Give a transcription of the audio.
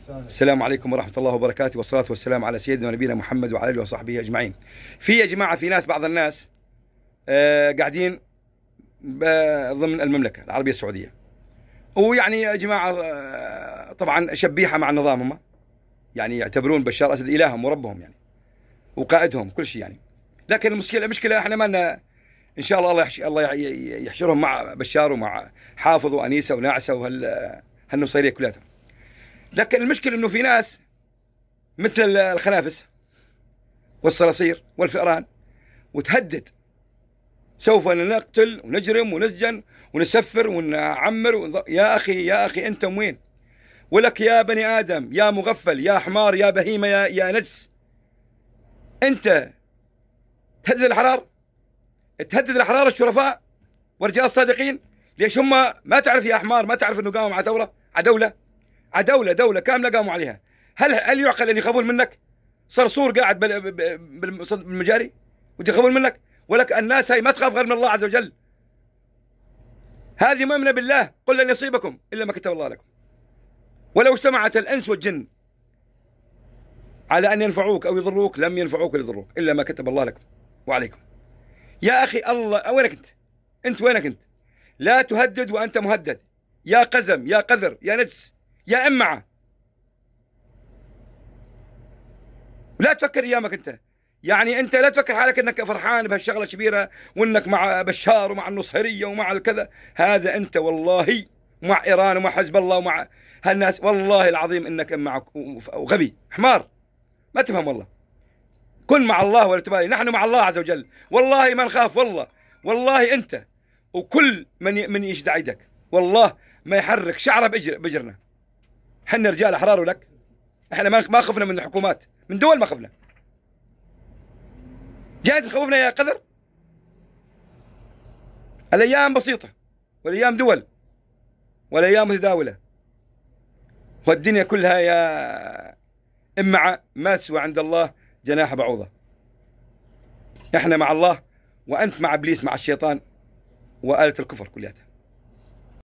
السلام عليكم ورحمة الله وبركاته، والصلاة والسلام على سيدنا ونبينا محمد وعلى آله وصحبه أجمعين. يا جماعة في ناس، بعض الناس قاعدين ضمن المملكة العربية السعودية، ويعني يا جماعة طبعا شبيحة مع النظام، هم يعني يعتبرون بشار الأسد إلههم وربهم يعني وقائدهم كل شيء يعني. لكن المشكلة احنا ما لنا إن شاء الله الله يحشرهم مع بشار ومع حافظ وأنيسة وناعسة وهالنصيرية كلها. لكن المشكلة إنه في ناس مثل الخنافس والصراصير والفئران وتهدد سوف نقتل ونجرم ونسجن ونسفر ونعمر يا أخي أنتم وين؟ ولك يا بني آدم، يا مغفل، يا حمار، يا بهيمة، يا نجس، أنت تهدد الأحرار، تهدد الأحرار الشرفاء ورجال الصادقين. ليش هم ما تعرف يا حمار؟ ما تعرف إنه قاموا على دولة كاملة قاموا عليها. هل يعقل أن يخافون منك؟ صرصور قاعد بالمجاري وتخافون منك؟ ولك الناس هاي ما تخاف غير من الله عز وجل. هذه مؤمنة بالله، قل لن يصيبكم إلا ما كتب الله لكم. ولو اجتمعت الأنس والجن على أن ينفعوك أو يضروك لم ينفعوك ولا يضروك إلا ما كتب الله لكم وعليكم. يا أخي الله، وينك أنت وينك أنت؟ لا تهدد وأنت مهدد، يا قزم، يا قذر، يا نجس، يا إمعة. ولا تفكر أيامك أنت، يعني أنت لا تفكر حالك أنك فرحان بهالشغلة الكبيرة وأنك مع بشار ومع النصيرية ومع الكذا. هذا أنت والله مع إيران ومع حزب الله ومع هالناس، والله العظيم إنك معك وغبي حمار ما تفهم. والله كن مع الله ولا تبالي، نحن مع الله عز وجل، والله ما نخاف. والله أنت وكل من يشدع يدك والله ما يحرك شعره بجرنا. حنا رجال أحرار لك، احنا ما خفنا من الحكومات، من دول ما خفنا. جاي تخوفنا يا قذر؟ الأيام بسيطة والأيام دول والأيام متداولة، والدنيا كلها يا إمعة ما تسوى عند الله جناح بعوضة. احنا مع الله وأنت مع إبليس، مع الشيطان وآلة الكفر كلها.